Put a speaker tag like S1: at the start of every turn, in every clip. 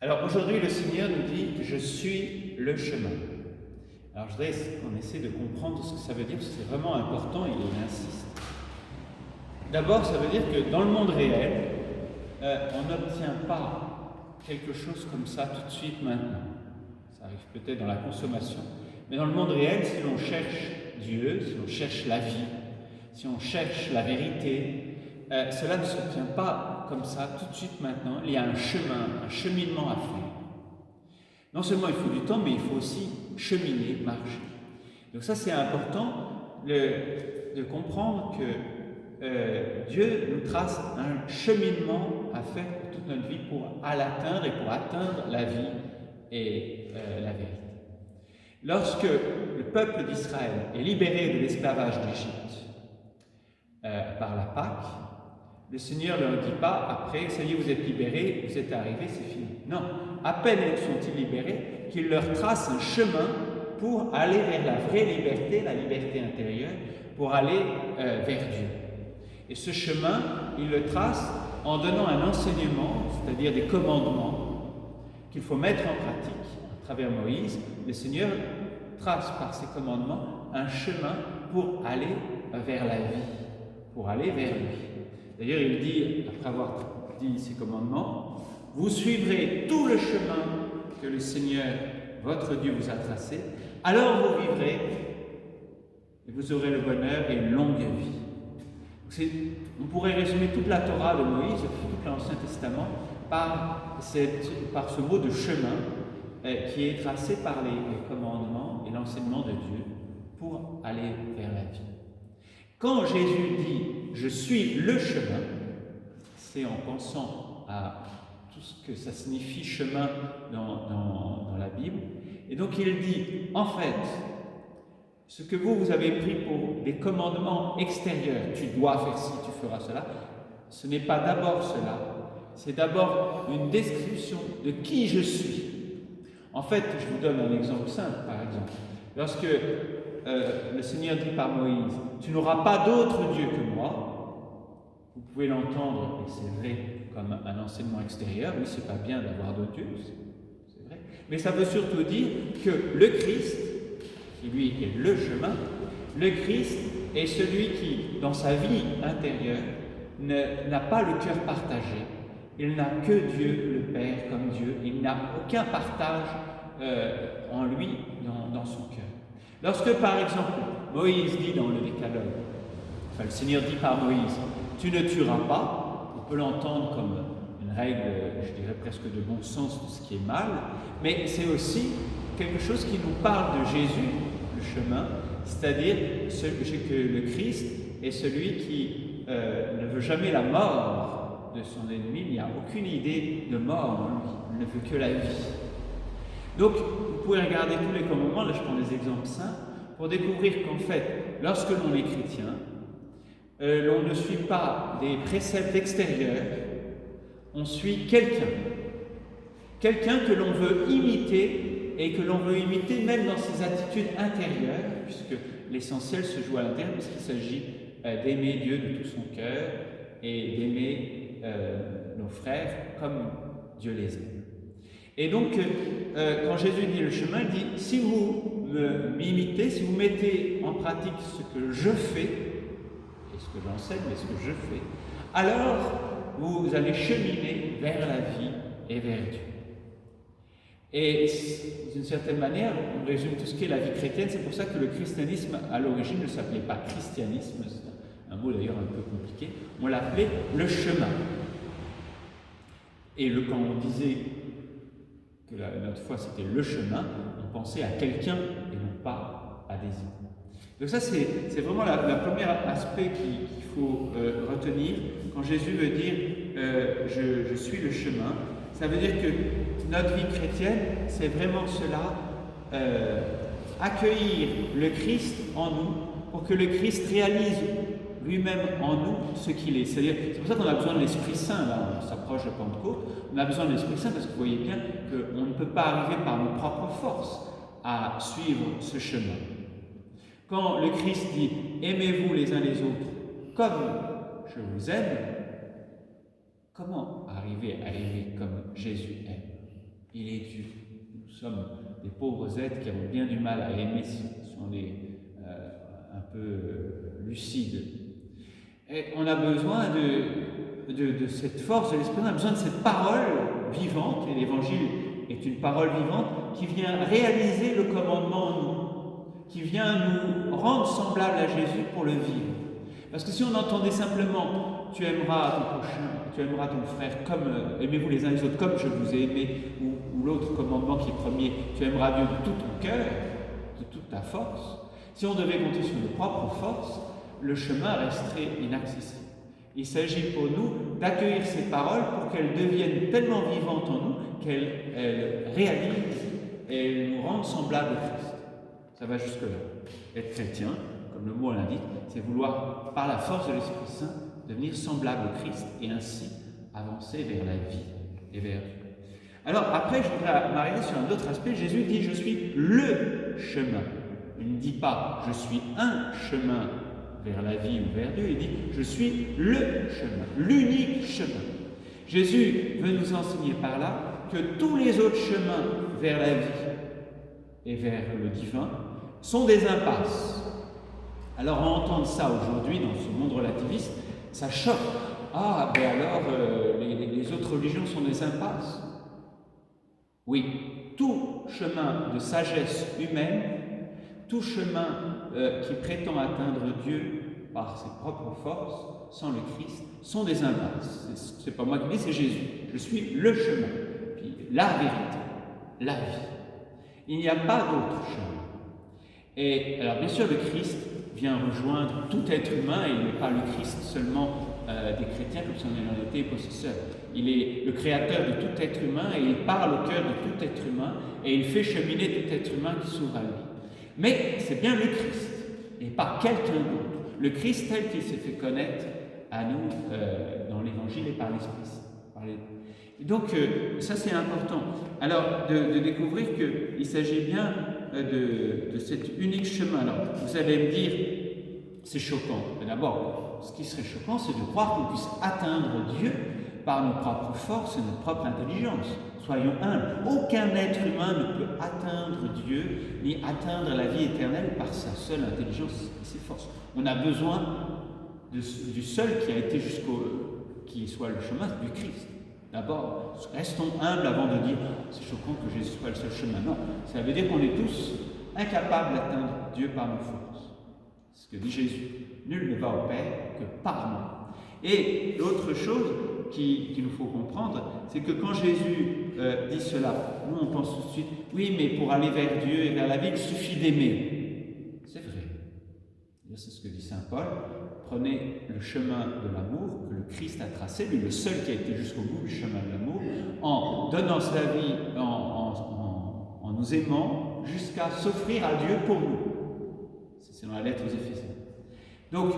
S1: Alors aujourd'hui, le Seigneur nous dit « Je suis le chemin ». Alors je voudrais qu'on essaie de comprendre ce que ça veut dire, parce que c'est vraiment important, il insiste. D'abord, ça veut dire que dans le monde réel, on n'obtient pas quelque chose comme ça tout de suite maintenant. Ça arrive peut-être dans la consommation. Mais dans le monde réel, si l'on cherche Dieu, si l'on cherche la vie, si on cherche la vérité, cela ne s'obtient pas comme ça tout de suite maintenant. Il y a un chemin, un cheminement à faire. Non seulement il faut du temps, mais il faut aussi cheminer, marcher. Donc ça, c'est important de comprendre que Dieu nous trace un cheminement à faire pour toute notre vie pour l'atteindre et pour atteindre la vie et la vérité. Lorsque le peuple d'Israël est libéré de l'esclavage d'Égypte par la Pâque, le Seigneur ne leur dit pas après, ça y est, vous êtes libérés, vous êtes arrivés, c'est fini. Non, à peine sont-ils libérés qu'il leur trace un chemin pour aller vers la vraie liberté, la liberté intérieure, pour aller vers Dieu. Et ce chemin, il le trace en donnant un enseignement, c'est-à-dire des commandements qu'il faut mettre en pratique à travers Moïse. Le Seigneur trace par ses commandements un chemin pour aller vers la vie, pour aller vers lui. D'ailleurs, il dit, après avoir dit ses commandements, « Vous suivrez tout le chemin que le Seigneur, votre Dieu, vous a tracé, alors vous vivrez et vous aurez le bonheur et une longue vie. » On pourrait résumer toute la Torah de Moïse, tout l'Ancien Testament, par ce mot de chemin qui est tracé par les commandements et l'enseignement de Dieu pour aller vers la vie. Quand Jésus dit « Je suis le chemin », c'est en pensant à tout ce que ça signifie chemin dans la Bible. Et donc il dit « En fait, ce que vous avez pris pour des commandements extérieurs, tu dois faire ci, tu feras cela, ce n'est pas d'abord cela, c'est d'abord une description de qui je suis. » En fait, je vous donne un exemple simple, par exemple. Lorsque le Seigneur dit par Moïse « Tu n'auras pas d'autre Dieu que moi », vous pouvez l'entendre, et c'est vrai, comme un enseignement extérieur. Oui, c'est pas bien d'avoir d'autres dieux, c'est vrai. Mais ça veut surtout dire que le Christ, qui lui est le chemin, le Christ est celui qui, dans sa vie intérieure, n'a pas le cœur partagé. Il n'a que Dieu, le Père, comme Dieu. Il n'a aucun partage en lui, dans son cœur. Lorsque, par exemple, Moïse dit dans le Décalogue, le Seigneur dit par Moïse, « Tu ne tueras pas », on peut l'entendre comme une règle, je dirais presque de bon sens de ce qui est mal, mais c'est aussi quelque chose qui nous parle de Jésus, le chemin, c'est-à-dire que le Christ est celui qui ne veut jamais la mort de son ennemi, il n'y a aucune idée de mort en lui, il ne veut que la vie. Donc, vous pouvez regarder tous les commandements, là je prends des exemples simples, pour découvrir qu'en fait, lorsque l'on est chrétien, l'on ne suit pas des préceptes extérieurs, on suit quelqu'un que l'on veut imiter et que l'on veut imiter même dans ses attitudes intérieures, puisque l'essentiel se joue à l'intérieur, puisqu'il s'agit d'aimer Dieu de tout son cœur et d'aimer nos frères comme Dieu les aime. Et donc, quand Jésus dit le chemin, il dit, si vous m'imitez, si vous mettez en pratique ce que je fais, et ce que j'enseigne, mais ce que je fais, alors vous allez cheminer vers la vie et vers Dieu. Et d'une certaine manière, on résume tout ce qu'est la vie chrétienne, c'est pour ça que le christianisme, à l'origine, ne s'appelait pas christianisme, c'est un mot d'ailleurs un peu compliqué, on l'appelait le chemin. Et quand on disait que notre foi c'était le chemin, on pensait à quelqu'un et non pas à des idées. Donc ça c'est vraiment le premier aspect qu'il faut retenir quand Jésus veut dire je suis le chemin. Ça veut dire que notre vie chrétienne, c'est vraiment cela, accueillir le Christ en nous pour que le Christ réalise lui-même en nous ce qu'il est. C'est pour ça qu'on a besoin de l'Esprit Saint, là on s'approche de Pentecôte, on a besoin de l'Esprit Saint parce que vous voyez bien qu'on ne peut pas arriver par nos propres forces à suivre ce chemin. Quand le Christ dit « Aimez-vous les uns les autres comme je vous aime », comment arriver à aimer comme Jésus aime? Il est Dieu. Nous sommes des pauvres êtres qui avons bien du mal à aimer si on est un peu lucides. Et on a besoin de cette force de l'Esprit, on a besoin de cette parole vivante, et l'Évangile est une parole vivante qui vient réaliser le commandement en nous, qui vient nous rendre semblables à Jésus pour le vivre. Parce que si on entendait simplement « tu aimeras ton prochain, tu aimeras ton frère, comme aimez-vous les uns les autres, comme je vous ai aimé », ou l'autre commandement qui est premier « tu aimeras Dieu de tout ton cœur, de toute ta force », si on devait compter sur nos propres forces, le chemin resterait inaccessible. Il s'agit pour nous d'accueillir ces paroles pour qu'elles deviennent tellement vivantes en nous qu'elles réalisent et nous rendent semblables au Christ. Ça va jusque-là. Être chrétien, comme le mot l'indique, c'est vouloir, par la force de l'Esprit Saint, devenir semblable au Christ et ainsi avancer vers la vie et vers Dieu. Alors après, je voudrais m'arrêter sur un autre aspect. Jésus dit « Je suis le chemin ». Il ne dit pas « Je suis un chemin » vers la vie ou vers Dieu, il dit « Je suis le chemin, l'unique chemin ». Jésus veut nous enseigner par là que tous les autres chemins vers la vie et vers le divin sont des impasses. Alors entendre ça aujourd'hui dans ce monde relativiste, ça choque. Ah, ben alors les autres religions sont des impasses. Oui, tout chemin de sagesse humaine, tout chemin qui prétend atteindre Dieu par ses propres forces, sans le Christ, sont des impasses. C'est pas moi qui dis, c'est Jésus. Je suis le chemin, puis la vérité, la vie. Il n'y a pas d'autre chemin. Et alors bien sûr, le Christ vient rejoindre tout être humain, et il n'est pas le Christ seulement des chrétiens, comme si on en était possesseur. Il est le créateur de tout être humain, et il parle au cœur de tout être humain, et il fait cheminer tout être humain qui s'ouvre à lui. Mais c'est bien le Christ, et pas quelqu'un d'autre. Le Christ tel qu'il s'est fait connaître à nous dans l'Évangile et par l'Esprit. Et donc, ça c'est important. Alors, de découvrir qu'il s'agit bien de cet unique chemin. Alors, vous allez me dire, c'est choquant. Mais d'abord, ce qui serait choquant, c'est de croire qu'on puisse atteindre Dieu par nos propres forces et notre propre intelligence. Soyons humbles. Aucun être humain ne peut atteindre Dieu, ni atteindre la vie éternelle par sa seule intelligence et ses forces. On a besoin du seul qui a été qui soit le chemin, du Christ. D'abord, restons humbles avant de dire « c'est choquant que Jésus soit le seul chemin ». Non, ça veut dire qu'on est tous incapables d'atteindre Dieu par nos forces. C'est ce que dit Jésus. Nul ne va au Père que par moi. Et l'autre chose qu'il nous faut comprendre, c'est que quand Jésus dit cela, nous on pense tout de suite « oui, mais pour aller vers Dieu et vers la vie, il suffit d'aimer ». C'est vrai. C'est ce que dit saint Paul. Prenez le chemin de l'amour que le Christ a tracé, lui le seul qui a été jusqu'au bout du chemin de l'amour, en donnant sa vie, en nous aimant, jusqu'à s'offrir à Dieu pour nous. C'est dans la lettre aux Éphésiens. Donc,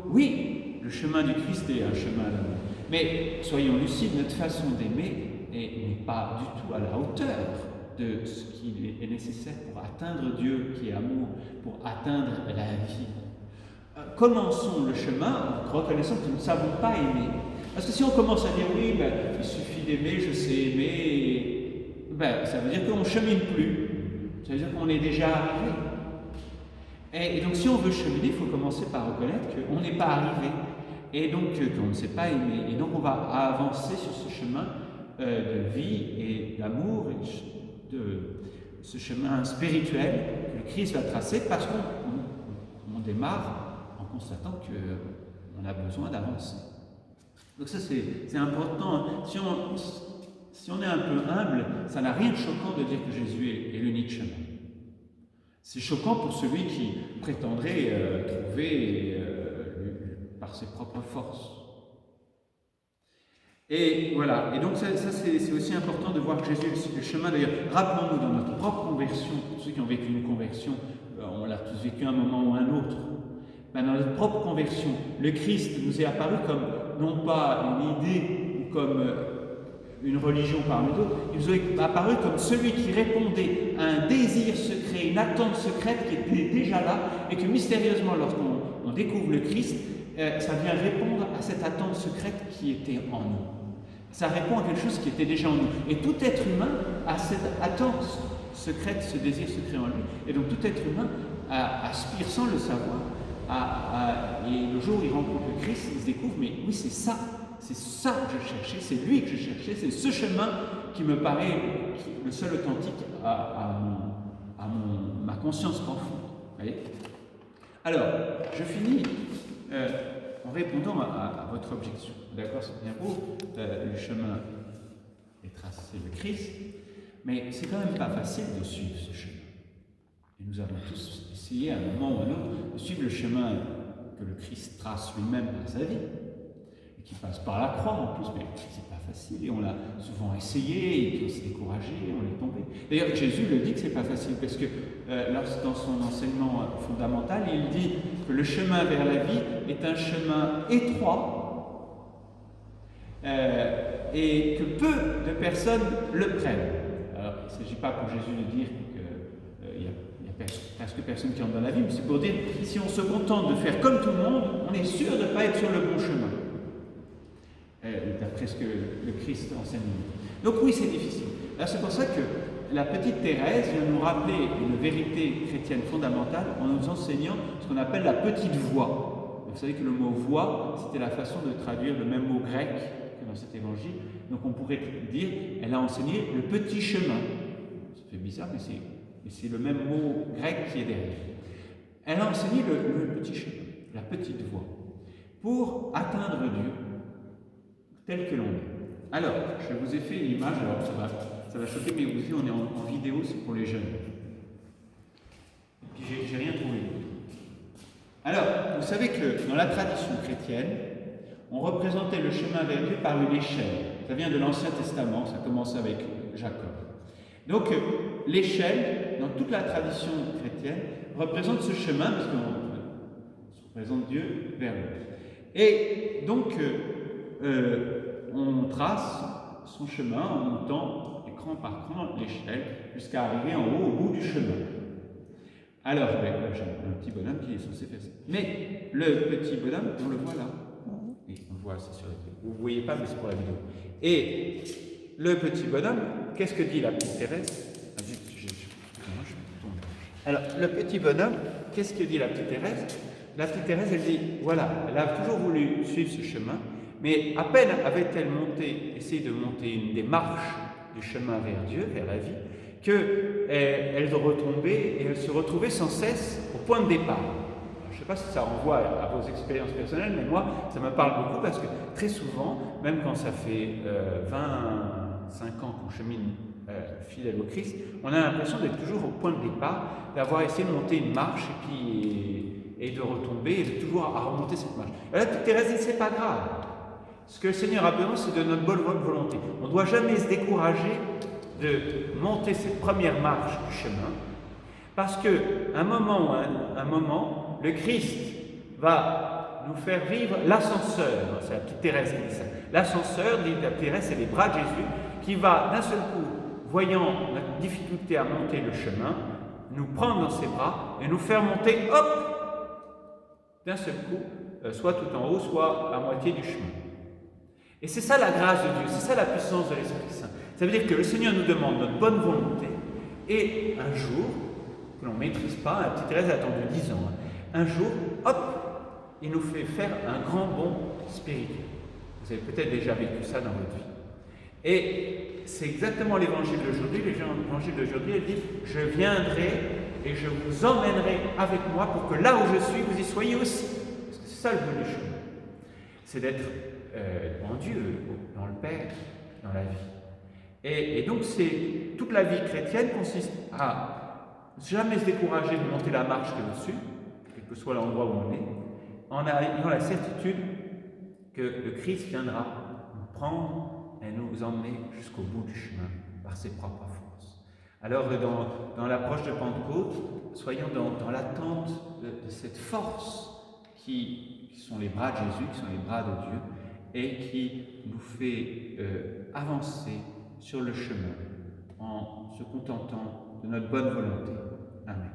S1: oui, le chemin du Christ est un chemin d'amour. Mais soyons lucides, notre façon d'aimer n'est pas du tout à la hauteur de ce qui est nécessaire pour atteindre Dieu qui est amour, pour atteindre la vie. Commençons le chemin en reconnaissant que nous ne savons pas aimer. Parce que si on commence à dire oui, il suffit d'aimer, je sais aimer, ça veut dire qu'on ne chemine plus. Ça veut dire qu'on est déjà arrivé. Et donc si on veut cheminer, il faut commencer par reconnaître qu'on n'est pas arrivé. Et donc qu'on ne sait pas aimer. Et donc on va avancer sur ce chemin de vie et d'amour, de ce chemin spirituel que le Christ va tracer parce qu'on démarre en constatant qu'on a besoin d'avancer. Donc ça c'est important. Si on est un peu humble, ça n'a rien de choquant de dire que Jésus est l'unique chemin. C'est choquant pour celui qui prétendrait trouver par ses propres forces. Et voilà, et donc ça c'est aussi important de voir que Jésus est le chemin. D'ailleurs, rappelons-nous dans notre propre conversion, pour ceux qui ont vécu une conversion, on l'a tous vécu à un moment ou à un autre. Dans notre propre conversion, le Christ nous est apparu comme, non pas une idée ou comme une religion parmi d'autres, il nous est apparu comme celui qui répondait à un désir secret, une attente secrète qui était déjà là, et que mystérieusement, lorsqu'on découvre le Christ, ça vient répondre à cette attente secrète qui était en nous. Ça répond à quelque chose qui était déjà en nous. Et tout être humain a cette attente secrète, ce désir secret en lui. Et donc tout être humain aspire sans le savoir. Et le jour où il rencontre le Christ, il se découvre, mais oui, c'est ça que je cherchais, c'est lui que je cherchais, c'est ce chemin qui me paraît le seul authentique à ma conscience profonde. Voyez. Alors, je finis en répondant à votre objection. D'accord, c'est bien beau, le chemin est tracé, c'est le Christ, mais c'est quand même pas facile de suivre ce chemin. Et nous avons tous essayé à un moment ou à un autre de suivre le chemin que le Christ trace lui-même par sa vie, et qui passe par la croix en plus, mais c'est pas facile, et on l'a souvent essayé, et puis on s'est découragé, et on est tombé. D'ailleurs, Jésus le dit que c'est pas facile, parce que dans son enseignement fondamental, il dit que le chemin vers la vie est un chemin étroit, et que peu de personnes le prennent. Alors, il ne s'agit pas pour Jésus de dire qu'il y a presque personne qui entre dans la vie, mais c'est pour dire que si on se contente de faire comme tout le monde, on est sûr de ne pas être sur le bon chemin. D'après ce que le Christ enseigne. Donc oui, c'est difficile. Alors c'est pour ça que la petite Thérèse vient nous rappeler une vérité chrétienne fondamentale en nous enseignant ce qu'on appelle la petite voie. Vous savez que le mot voie, c'était la façon de traduire le même mot grec que dans cet évangile. Donc on pourrait dire, elle a enseigné le petit chemin. Ça fait bizarre, mais c'est le même mot grec qui est derrière. Elle a enseigné le petit chemin, la petite voie, pour atteindre Dieu tel que l'on est. Alors, je vous ai fait une image, alors ça va choquer, mais aussi on est en vidéo, c'est pour les jeunes. Et puis j'ai rien trouvé. Alors, vous savez que dans la tradition chrétienne, on représentait le chemin vers Dieu par une échelle. Ça vient de l'Ancien Testament, ça commence avec Jacob. Donc, l'échelle, dans toute la tradition chrétienne, représente ce chemin, parce qu'on représente Dieu vers lui. Et donc, on trace son chemin en montant cran par cran l'échelle jusqu'à arriver en haut, au bout du chemin. Alors, j'ai un petit bonhomme qui est censé faire ça. Mais le petit bonhomme, on le voit là. Et on le voit, c'est sur la vidéo. Vous ne voyez pas, mais c'est pour la vidéo. Et le petit bonhomme, qu'est-ce que dit la petite Thérèse? Alors, le petit bonhomme, qu'est-ce que dit la petite Thérèse? La petite Thérèse, elle dit, voilà, elle a toujours voulu suivre ce chemin, mais à peine avait-elle essayé de monter une des marches du chemin vers Dieu, vers la vie, qu'elle retombait et elle se retrouvait sans cesse au point de départ. Alors, je ne sais pas si ça renvoie à vos expériences personnelles, mais moi, ça me parle beaucoup parce que très souvent, même quand ça fait 25 ans qu'on chemine fidèle au Christ, on a l'impression d'être toujours au point de départ, d'avoir essayé de monter une marche et de retomber, et de toujours à remonter cette marche. Et là, Thérèse dit, c'est pas grave. Ce que le Seigneur a besoin, c'est de notre bonne volonté. On ne doit jamais se décourager de monter cette première marche du chemin, parce qu'à un moment, le Christ va nous faire vivre l'ascenseur. C'est la petite Thérèse qui dit ça. L'ascenseur, dit la Thérèse, c'est les bras de Jésus, qui va d'un seul coup, voyant notre difficulté à monter le chemin, nous prendre dans ses bras et nous faire monter, hop, d'un seul coup, soit tout en haut, soit à moitié du chemin. Et c'est ça la grâce de Dieu, c'est ça la puissance de l'Esprit Saint. Ça veut dire que le Seigneur nous demande notre bonne volonté, et un jour, que l'on ne maîtrise pas, la petite Thérèse a attendu 10 ans, un jour, hop, il nous fait faire un grand bond spirituel. Vous avez peut-être déjà vécu ça dans votre vie. Et c'est exactement l'évangile d'aujourd'hui. L'évangile d'aujourd'hui, elle dit, je viendrai et je vous emmènerai avec moi pour que là où je suis, vous y soyez aussi. Parce que c'est ça le but du chemin. C'est d'être en Dieu, dans le Père, dans la vie. Et donc, toute la vie chrétienne consiste à jamais se décourager de monter la marche dessus, quel que soit l'endroit où on est, en ayant la certitude que le Christ viendra nous prendre et nous emmener jusqu'au bout du chemin par ses propres forces. Alors, dans l'approche de Pentecôte, soyons dans l'attente de cette force qui sont les bras de Jésus, qui sont les bras de Dieu, et qui nous fait avancer sur le chemin en se contentant de notre bonne volonté. Amen.